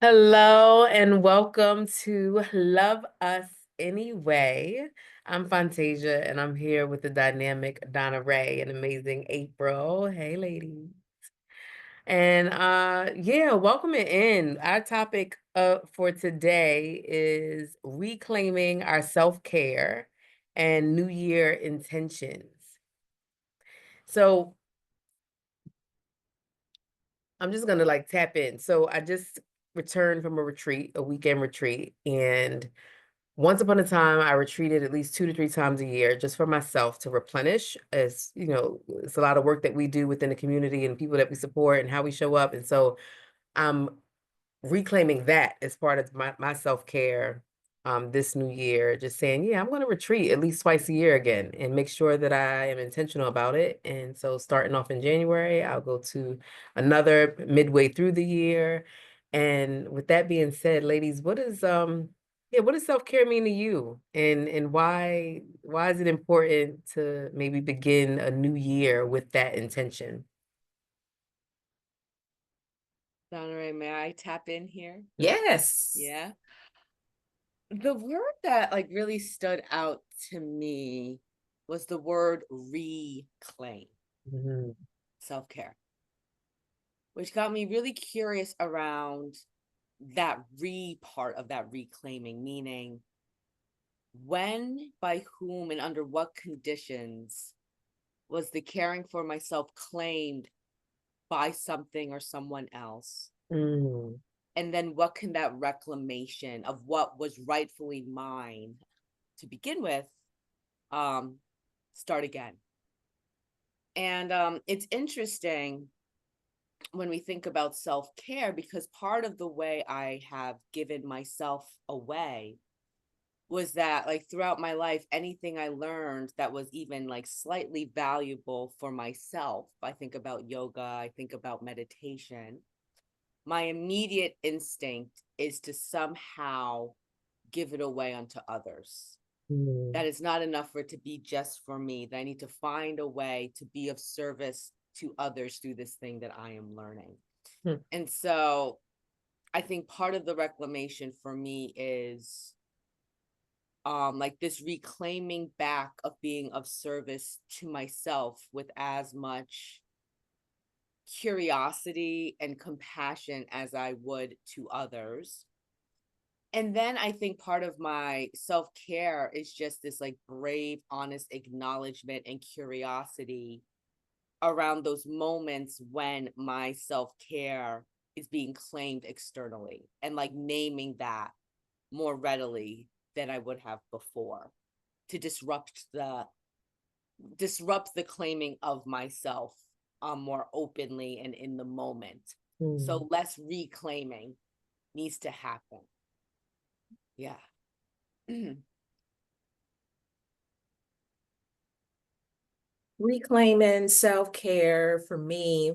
Hello and welcome to Love Us Anyway. I'm Fantasia and I'm here with the dynamic Donna Ray and amazing April. Hey, ladies. And yeah, welcome it in. Our topic for today is reclaiming our self-care and New Year intentions. So I'm just gonna like tap in. So I just returned from a retreat, a weekend retreat, and once upon a time, I retreated at least 2 to 3 times a year just for myself to replenish. As you know, it's a lot of work that we do within the community and people that we support and how we show up. And so I'm reclaiming that as part of my self-care this new year, just saying, yeah, I'm going to retreat at least twice a year again and make sure that I am intentional about it. And so starting off in January, I'll go to another midway through the year. And with that being said, ladies, what does self-care mean to you? And why is it important to maybe begin a new year with that intention? Ray, may I tap in here? Yes. Yeah. The word that really stood out to me was the word reclaim, Mhm. self-care, which got me really curious around that part of that reclaiming, meaning when, by whom, and under what conditions was the caring for myself claimed by something or someone else? Mm. And then what can that reclamation of what was rightfully mine to begin with um start again? And it's interesting when we think about self-care, because part of the way I have given myself away was that, like, throughout my life, anything I learned that was even like slightly valuable for myself, I think about yoga, I think about meditation, my immediate instinct is to somehow give it away unto others. Mm. That is not enough for it to be just for me, that I need to find a way to be of service to others through this thing that I am learning. Hmm. And so I think part of the reclamation for me is like this reclaiming back of being of service to myself with as much curiosity and compassion as I would to others. And then I think part of my self-care is just this like brave, honest acknowledgement and curiosity around those moments when my self-care is being claimed externally, and like naming that more readily than I would have before, to disrupt the claiming of myself more openly and in the moment. Mm. So less reclaiming needs to happen. Yeah. Reclaiming self-care for me,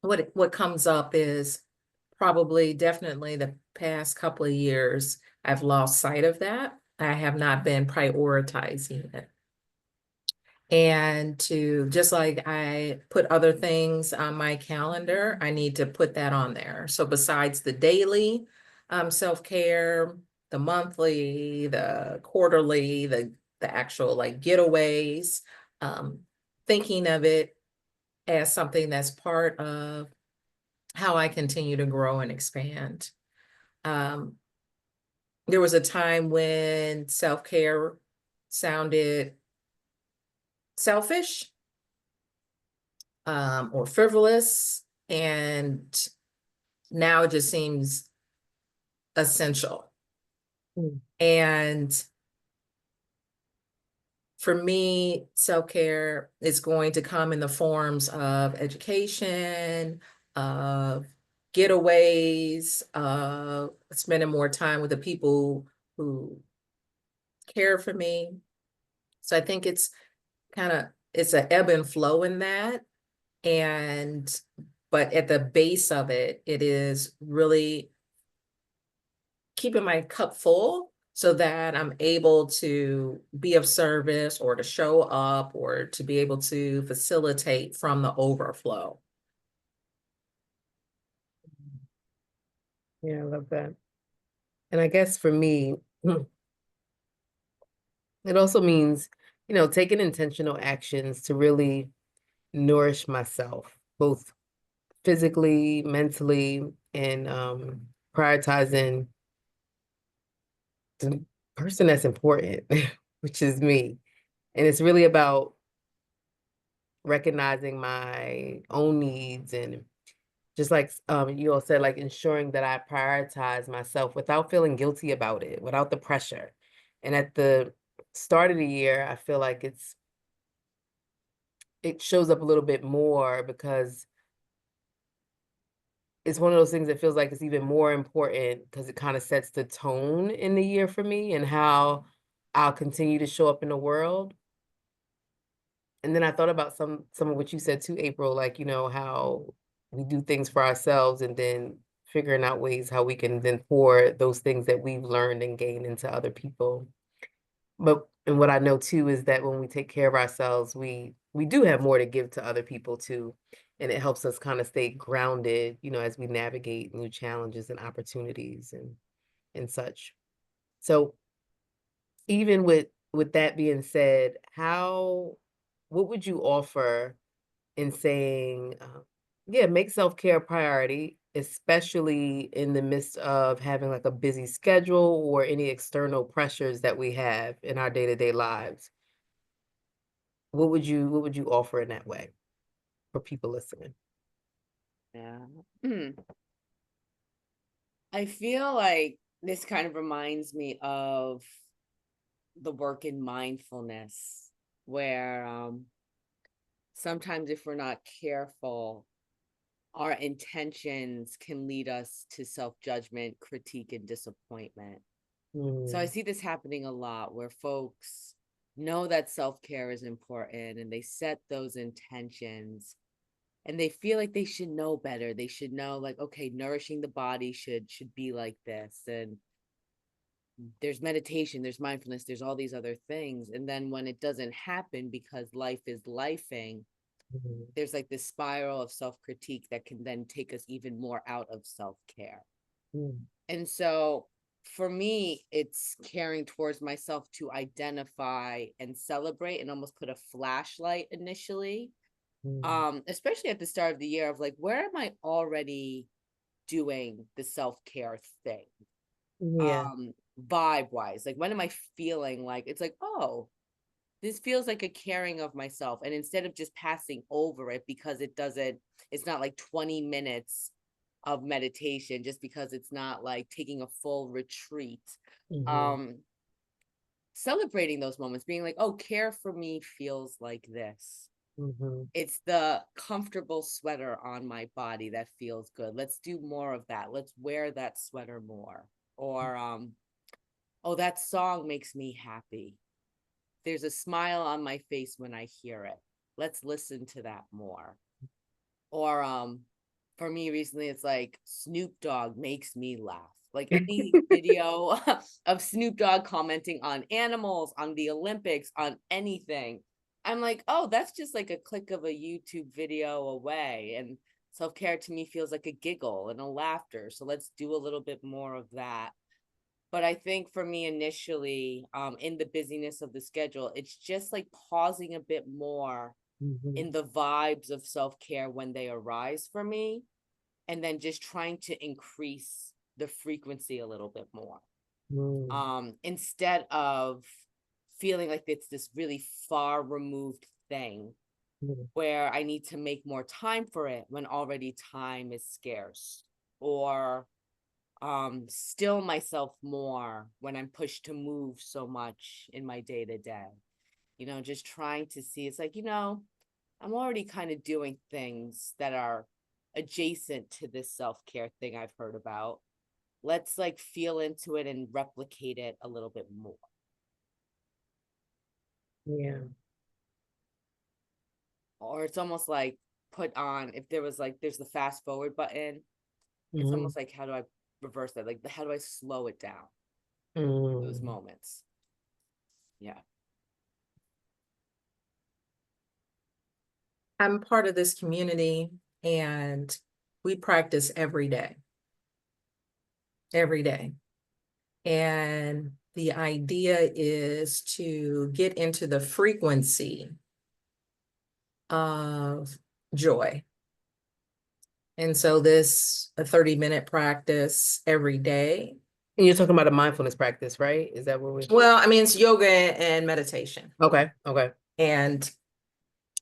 what comes up is probably definitely the past couple of years, I've lost sight of that. I have not been prioritizing it. And to just like I put other things on my calendar, I need to put that on there. So besides the daily self-care, the monthly, the quarterly, the actual like getaways, um, thinking of it as something that's part of how I continue to grow and expand. Um, there was a time when self-care sounded selfish, or frivolous, and now it just seems essential. Mm. And for me, self-care is going to come in the forms of education, of getaways, of spending more time with the people who care for me. So I think it's an ebb and flow in that. And but at the base of it, it is really keeping my cup full so that I'm able to be of service or to show up or to be able to facilitate from the overflow. Yeah, I love that. And I guess for me, it also means, taking intentional actions to really nourish myself, both physically, mentally, and prioritizing the person that's important, which is me. And it's really about recognizing my own needs and just like you all said, like ensuring that I prioritize myself without feeling guilty about it, without the pressure. And at the start of the year, I feel like it shows up a little bit more because it's one of those things that feels like it's even more important because it kind of sets the tone in the year for me and how I'll continue to show up in the world. And then I thought about some of what you said too, April, like, how we do things for ourselves and then figuring out ways how we can then pour those things that we've learned and gained into other people. But and what I know too is that when we take care of ourselves, we do have more to give to other people too. And it helps us kind of stay grounded, as we navigate new challenges and opportunities and such. So even with that being said, what would you offer in saying, yeah, make self-care a priority, especially in the midst of having like a busy schedule or any external pressures that we have in our day-to-day lives? What would you offer in that way for people listening? Yeah. I feel like this kind of reminds me of the work in mindfulness, where sometimes if we're not careful, our intentions can lead us to self-judgment, critique, and disappointment. So I Mm, see this happening a lot where folks know that self-care is important and they set those intentions and they feel like they should know better. They should know, like, okay, nourishing the body should be like this. And there's meditation, there's mindfulness, there's all these other things. And then when it doesn't happen because life is lifing, mm, there's like this spiral of self-critique that can then take us even more out of self-care. mm, And so for me, it's caring towards myself to identify and celebrate and almost put a flashlight initially, mm. especially at the start of the year, of like, where am I already doing the self-care thing? Yeah. Vibe wise, like when am I feeling like it's like, oh, this feels like a caring of myself. And instead of just passing over it because it's not like 20 minutes of meditation, just because it's not like taking a full retreat. Hmm. Um, Celebrating those moments, being like, oh, care for me feels like this. Hmm. It's the comfortable sweater on my body that feels good. Let's do more of that. Let's wear that sweater more. Or oh, that song makes me happy. There's a smile on my face when I hear it. Let's listen to that more. Or for me recently it's like Snoop Dogg makes me laugh. Like any video of Snoop Dogg commenting on animals, on the Olympics, on anything. I'm like, "Oh, that's just like a click of a YouTube video away." And self-care to me feels like a giggle and a laughter. So let's do a little bit more of that. But I think for me initially, in the busyness of the schedule, it's just like pausing a bit more Hmm. in the vibes of self-care when they arise for me, and then just trying to increase the frequency a little bit more. Mm, Instead of feeling like it's this really far removed thing mm, where I need to make more time for it when already time is scarce, or still myself more when I'm pushed to move so much in my day to day. Just trying to see, it's like, I'm already kind of doing things that are adjacent to this self-care thing I've heard about. Let's like feel into it and replicate it a little bit more. yeah. Or it's almost like put on, if there was like, there's the fast forward button. It's Hmm. almost like, how do I reverse that? Like, how do I slow it down? Those Mm. moments. Yeah. I'm part of this community and we practice every day. every day. And the idea is to get into the frequency of joy. And so this a 30-minute practice every day. And you're talking about a mindfulness practice, right? Is that what we? Well, I mean, it's yoga and meditation. Okay. Okay. And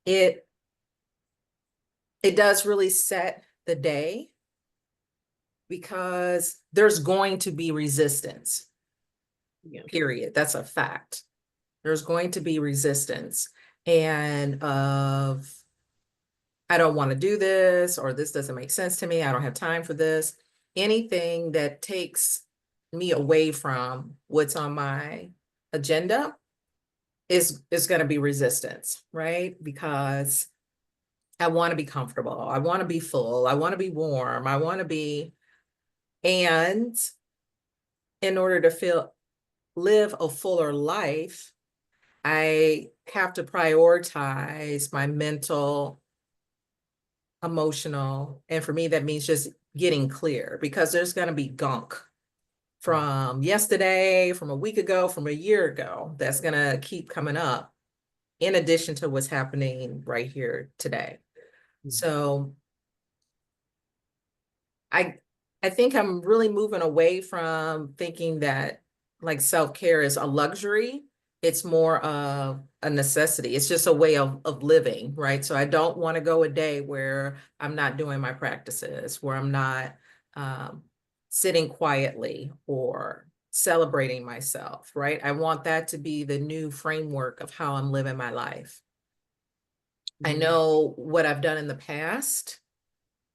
it does really set the day because there's going to be resistance. Yeah. Period. That's a fact. There's going to be resistance and of I don't want to do this, or this doesn't make sense to me. I don't have time for this. Anything that takes me away from what's on my agenda is going to be resistance, right? Because I want to be comfortable. I want to be full. I want to be warm. I want to be, and in order to live a fuller life, I have to prioritize my mental, emotional, and for me, that means just getting clear because there's going to be gunk from yesterday, from a week ago, from a year ago, that's going to keep coming up in addition to what's happening right here today. So I think I'm really moving away from thinking that like self-care is a luxury. It's more of a necessity. It's just a way of living, right? So I don't want to go a day where I'm not doing my practices, where I'm not sitting quietly or celebrating myself, right? I want that to be the new framework of how I'm living my life. I know what I've done in the past,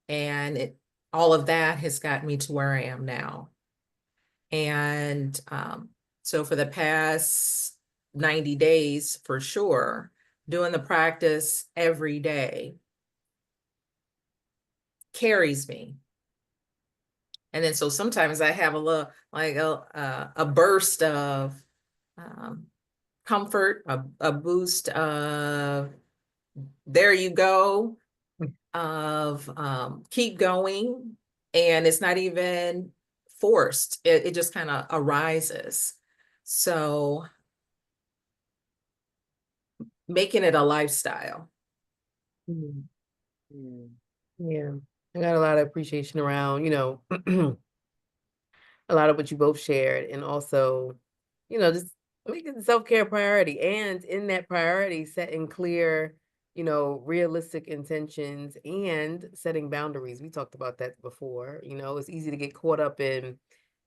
and all of that has gotten me to where I am now. And so for the past 90 days, for sure, doing the practice every day carries me. And then so sometimes I have a little, like a burst of comfort, a boost of there you go, of keep going. And it's not even forced. It just kind of arises. So making it a lifestyle. Mm. Yeah. I got a lot of appreciation around, a lot of what you both shared, and also, just making self-care a priority, and in that priority, setting clear, realistic intentions and setting boundaries. We talked about that before. It's easy to get caught up in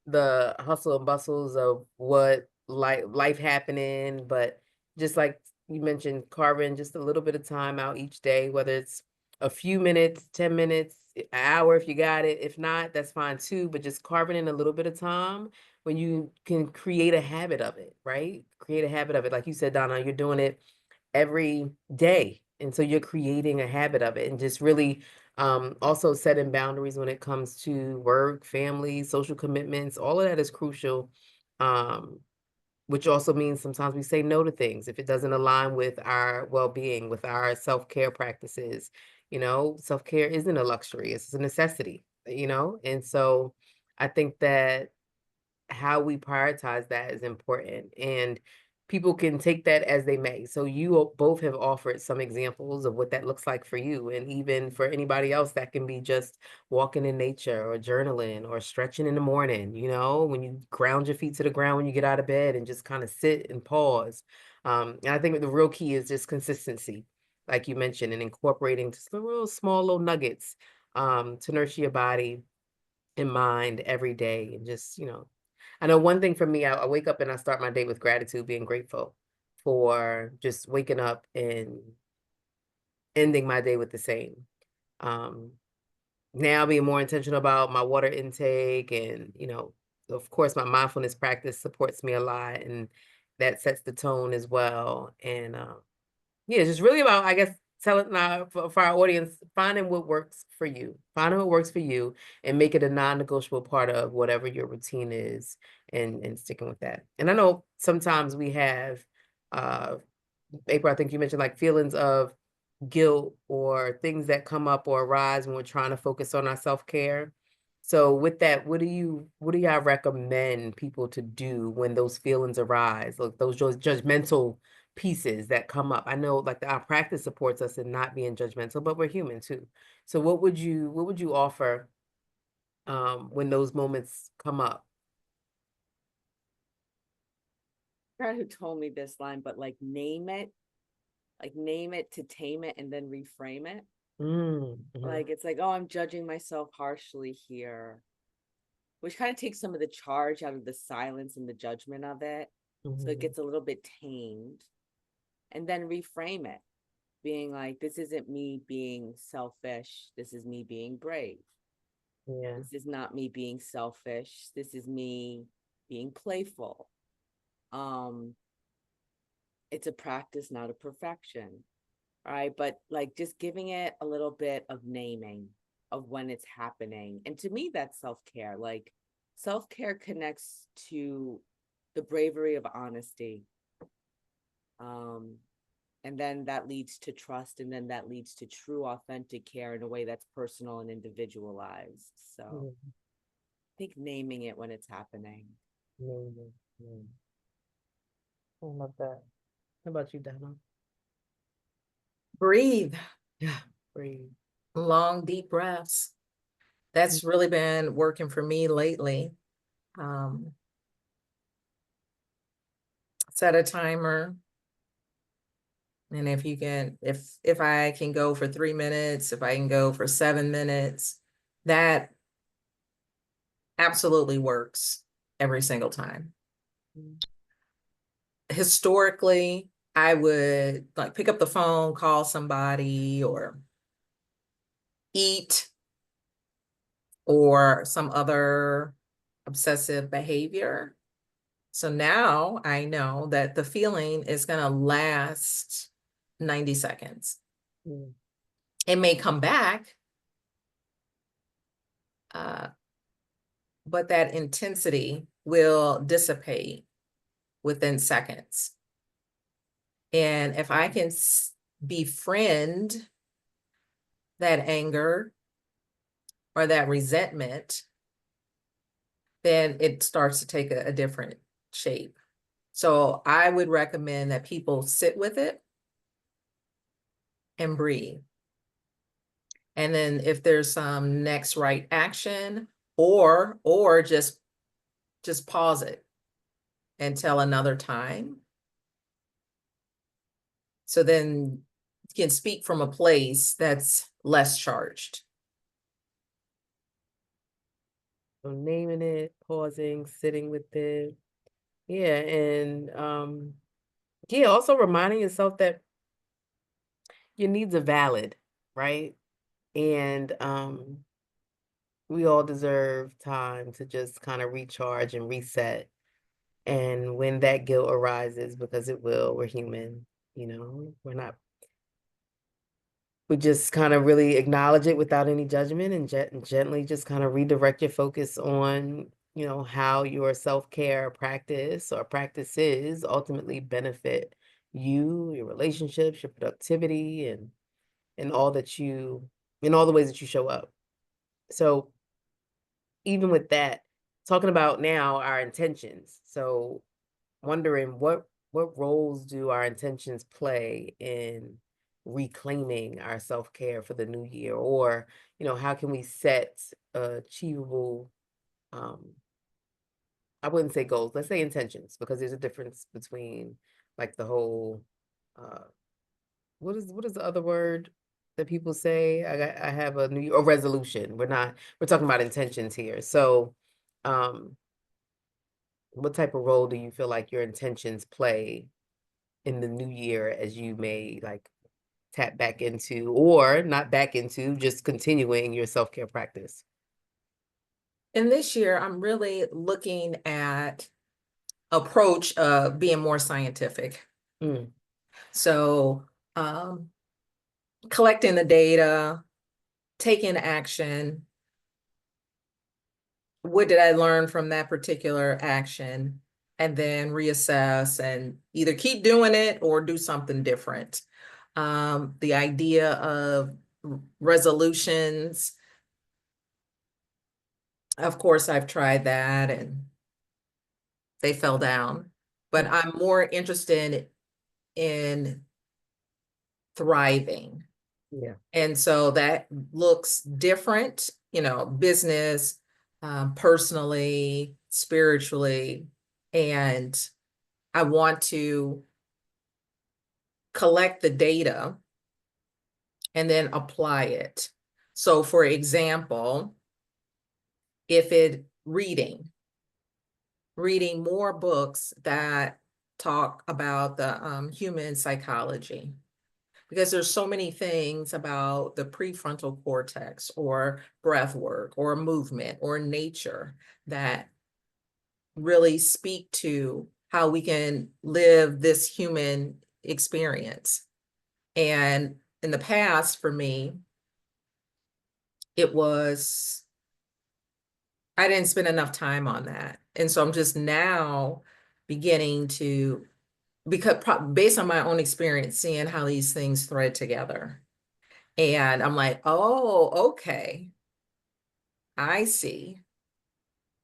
the hustle and bustles of what life happening, but just like you mentioned, carving just a little bit of time out each day, whether it's a few minutes, 10 minutes, an hour if you got it. If not, that's fine too, but just carving in a little bit of time when you can create a habit of it, right? Create a habit of it. Like you said, Donna, you're doing it every day. And so you're creating a habit of it, and just really also setting boundaries when it comes to work, family, social commitments. All of that is crucial. Which also means sometimes we say no to things if it doesn't align with our well-being, with our self-care practices. Self-care isn't a luxury, it's a necessity, and so I think that how we prioritize that is important, and people can take that as they may. So you both have offered some examples of what that looks like for you, and even for anybody else, that can be just walking in nature or journaling or stretching in the morning, when you ground your feet to the ground when you get out of bed and just kind of sit and pause. And I think the real key is just consistency, like you mentioned, and incorporating just the real small little nuggets to nurture your body and mind every day. And just, I know one thing for me, I wake up and I start my day with gratitude, being grateful for just waking up and ending my day with the same. Um, Now being more intentional about my water intake, and, of course, my mindfulness practice supports me a lot, and that sets the tone as well. And yeah, it's just really about, I guess, telling for our audience, finding what works for you, and make it a non-negotiable part of whatever your routine is, and sticking with that. And I know sometimes we have, uh, April, I think you mentioned like feelings of guilt or things that come up or arise when we're trying to focus on our self-care. So with that, what do y'all recommend people to do when those feelings arise? Like those judgmental pieces that come up. I know like our practice supports us in not being judgmental, but we're human too. So what would you offer when those moments come up? I forgot who told me this line, but like name it to tame it and then reframe it. Mhm. Like it's like, oh, I'm judging myself harshly here, which kind of takes some of the charge out of the silence and the judgment of it. So it Mhm. gets a little bit tamed. And then reframe it, being like, this isn't me being selfish. This is me being brave. Yeah. This is not me being selfish. This is me being playful. Um, it's a practice, not a perfection. Right. But like just giving it a little bit of naming of when it's happening. And to me, that's self-care. Like self-care connects to the bravery of honesty. Um, and then that leads to trust, and then that leads to true authentic care in a way that's personal and individualized. So Mhm. I think naming it when it's happening. Mhm. Mhm. I love that. How about you, Donna? Breathe, Yeah. Breathe. long, deep breaths. That's really been working for me lately. Um, Set a timer. And if you can, if I can go for 3 minutes, if I can go for 7 minutes, that absolutely works every single time. Mhm. Historically, I would like pick up the phone, call somebody, or eat, or some other obsessive behavior. So now I know that the feeling is going to last 90 seconds. Mhm. It may come back, uh, but that intensity will dissipate within seconds. And if I can befriend that anger or that resentment, then it starts to take a different shape. So I would recommend that people sit with it and breathe. And then if there's some next right action, or just pause it until another time. So then you can speak from a place that's less charged. So naming it, pausing, sitting with it. Yeah, and yeah, also reminding yourself that your needs are valid, right? And we all deserve time to just kind of recharge and reset. And when that guilt arises, because it will, we're human, we're not, we just kind of really acknowledge it without any judgment and gently just kind of redirect your focus on, how your self-care practice or practices ultimately benefit you, your relationships, your productivity, and all that you, in all the ways that you show up. So even with that, talking about now our intentions. So wondering what roles do our intentions play in reclaiming our self-care for the new year, or how can we set achievable, um I wouldn't say goals, let's say intentions, because there's a difference between like the whole uh what is the other word that people say? I have a resolution. We're talking about intentions here. So what type of role do you feel like your intentions play in the new year as you may like tap back into, or not back into, just continuing your self-care practice? And this year, I'm really looking at approach of being more scientific. Mm. So collecting the data, taking action. What did I learn from that particular action? And then reassess and either keep doing it or do something different. The idea of resolutions, Of course, I've tried that and they fell down. But I'm more interested in thriving. Yeah. And so that looks different, business, personally, spiritually. And I want to collect the data and then apply it. So for example, if it reading more books that talk about the human psychology, because there's so many things about the prefrontal cortex or breath work or movement or nature that really speak to how we can live this human experience. And in the past, for me, it was, I didn't spend enough time on that. And so I'm just now beginning to, because based on my own experience, seeing how these things thread together. And I'm like, oh, okay, I see.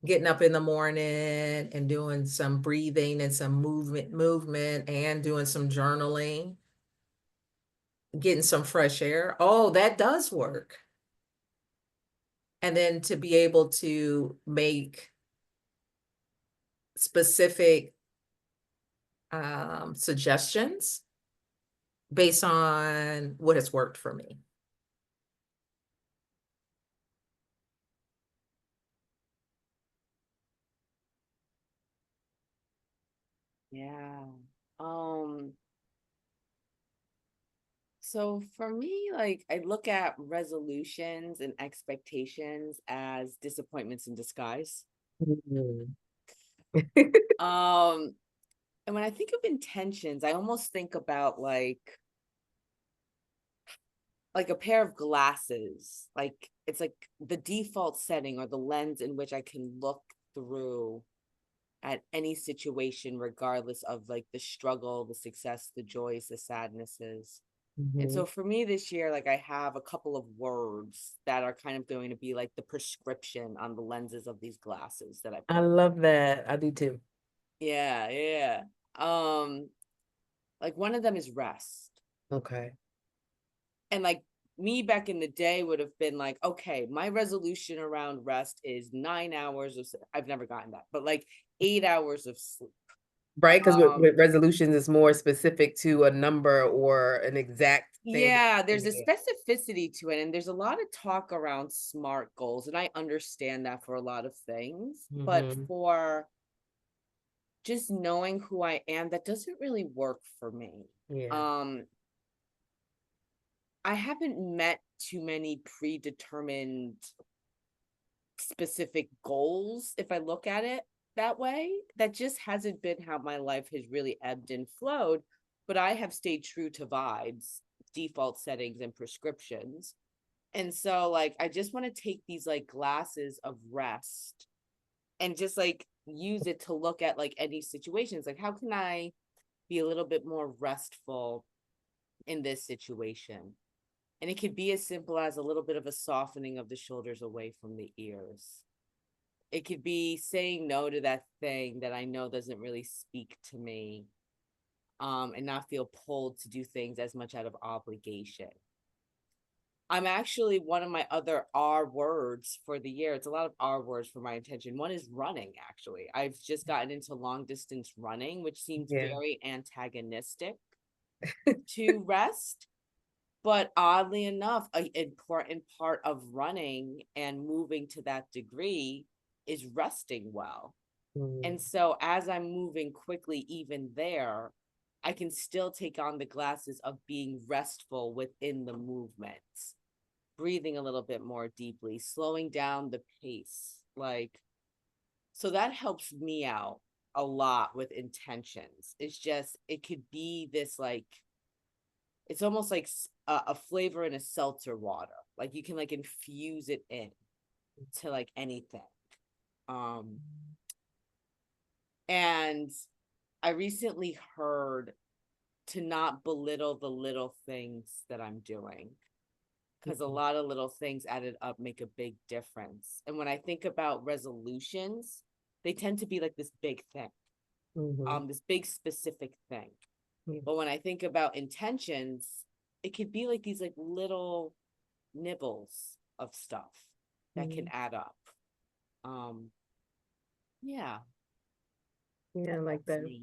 Getting up in the morning and doing some breathing and some movement and doing some journaling, getting some fresh air. Oh, that does work. And then to be able to make specific suggestions based on what has worked for me. Yeah. Um, so for me, like I look at resolutions and expectations as disappointments in disguise. Mhm. Um, and when I think of intentions, I almost think about like a pair of glasses. Like it's like the default setting or the lens in which I can look through at any situation, regardless of like the struggle, the success, the joys, the sadnesses. And so Mhm. for me this year, like I have a couple of words that are kind of going to be like the prescription on the lenses of these glasses that I I put. love that. I do too. Yeah, yeah. Um, like one of them is rest. Okay. And like me back in the day would have been like, okay, my resolution around rest is 9 hours of, I've never gotten that, but like 8 hours of sleep. Right? Because Um, with resolutions, it's more specific to a number or an exact thing. yeah, there's a specificity to it, and there's a lot of talk around SMART goals, and I understand that for a lot of things, but Mm-hmm. for just knowing who I am, that doesn't really work for me. Yeah. Um, I haven't met too many predetermined specific goals if I look at it that way. That just hasn't been how my life has really ebbed and flowed, but I have stayed true to vibes, default settings, and prescriptions. And so like I just want to take these like glasses of rest and just like use it to look at like any situations. Like how can I be a little bit more restful in this situation? And it could be as simple as a little bit of a softening of the shoulders away from the ears. It could be saying no to that thing that I know doesn't really speak to me, and not feel pulled to do things as much out of obligation. I'm actually one of my other R words for the year. It's a lot of R words for my intention. One is running, actually. I've just gotten into long distance running, which seems Yeah. very antagonistic to rest. But oddly enough, an important part of running and moving to that degree is resting well. Mm. And so as I'm moving quickly, even there, I can still take on the glasses of being restful within the movements, breathing a little bit more deeply, slowing down the pace. Like, so that helps me out a lot with intentions. It's just, it could be this like, it's almost like a flavor in a seltzer water. Like you can like infuse it in to like anything. Um, and I recently heard to not belittle the little things that I'm doing. because a lot of little things added up make a big difference. And when I think about resolutions, they tend to be like this big thing, this big specific thing. Yeah. But when I think about intentions, it could be like these like little nibbles of stuff that can add up. Yeah, Yeah, I like that's that. me.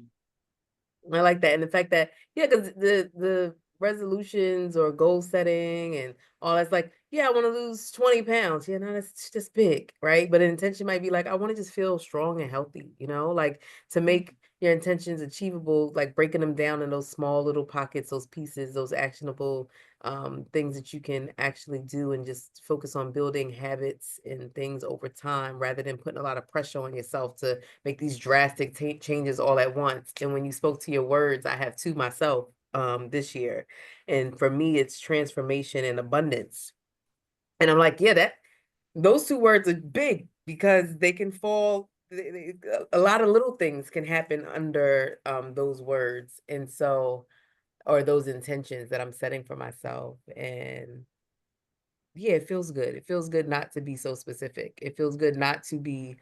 I like that. And the fact that, yeah, because the resolutions or goal setting and all that's like, yeah, I want to lose 20 pounds. Yeah, no, that's just big, right? But an intention might be like, I want to just feel strong and healthy, like to make your intentions achievable, like breaking them down in those small little pockets, those pieces, those actionable things that you can actually do, and just focus on building habits and things over time rather than putting a lot of pressure on yourself to make these drastic changes all at once. And when you spoke to your words, I have two myself this year. And for me, it's transformation and abundance. And I'm like, yeah, those two words are big because they can fall. A lot of little things can happen under those words. And so, or those intentions that I'm setting for myself. And yeah, it feels good. It feels good not to be so specific. It feels good not to be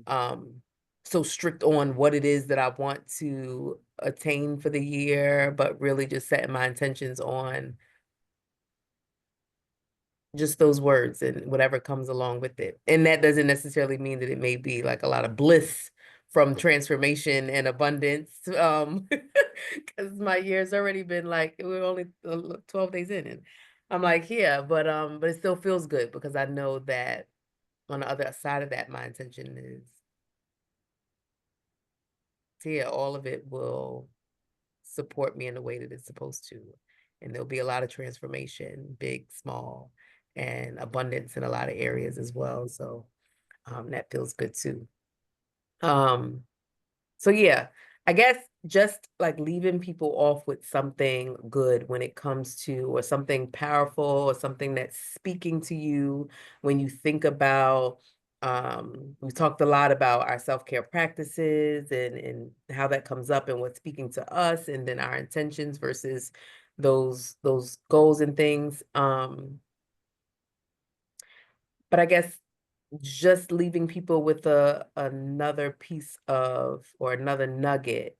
so strict on what it is that I want to attain for the year, but really just setting my intentions on just those words and whatever comes along with it. And that doesn't necessarily mean that it may be like a lot of bliss from transformation and abundance. Because my year's already been like, we're only 12 days in, and I'm like, yeah, but it still feels good because I know that on the other side of that, my intention is, yeah, all of it will support me in the way that it's supposed to. And there'll be a lot of transformation, big, small, and abundance in a lot of areas as well. So that feels good too. So yeah, I guess just like leaving people off with something good when it comes to, or something powerful, or something that's speaking to you when you think about, we talked a lot about our self-care practices and how that comes up and what's speaking to us, and then our intentions versus those goals and things. But I guess just leaving people with another piece of, or another nugget,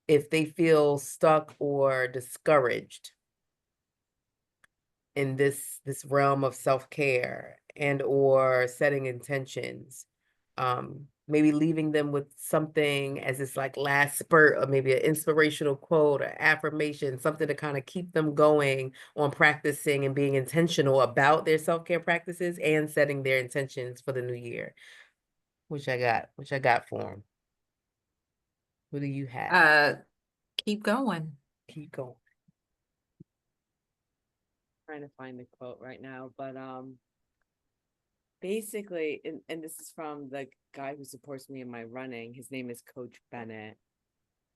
if they feel stuck or discouraged in this realm of self-care and or setting intentions, maybe leaving them with something as this like last spurt, or maybe an inspirational quote or affirmation, something to kind of keep them going on practicing and being intentional about their self-care practices and setting their intentions for the new year, which I got for them. What do you have? Keep going. Keep going. Trying to find the quote right now, but basically, and this is from the guy who supports me in my running. His name is Coach Bennett.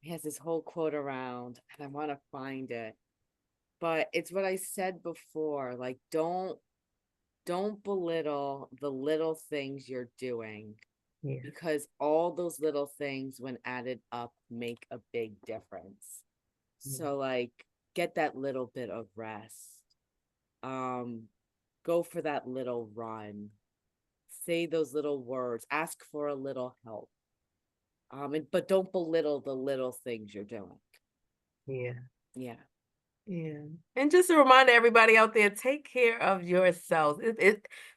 He has this whole quote around, and I want to find it, but it's what I said before. Like, don't belittle the little things you're doing, Yeah. because all those little things, when added up, make a big difference. So like, get that little bit of rest. Go for that little run. Say those little words. Ask for a little help. But don't belittle the little things you're doing. Yeah. Yeah. Yeah. And just a reminder, everybody out there, take care of yourselves.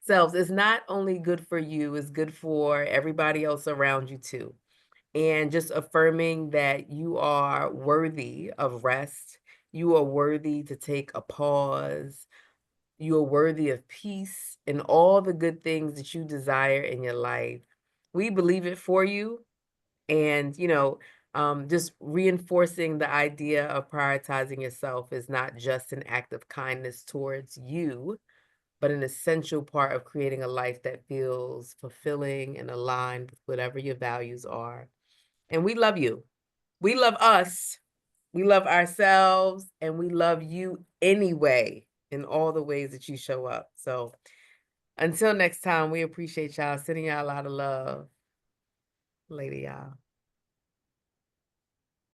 Selves is not only good for you, it's good for everybody else around you too. And just affirming that you are worthy of rest. You are worthy to take a pause. You are worthy of peace and all the good things that you desire in your life. We believe it for you. And, just reinforcing the idea of prioritizing yourself is not just an act of kindness towards you, but an essential part of creating a life that feels fulfilling and aligned with whatever your values are. And we love you. We love us. We love ourselves, and we love you anyway in all the ways that you show up. So until next time, we appreciate y'all. Sending y'all a lot of love. Later, y'all.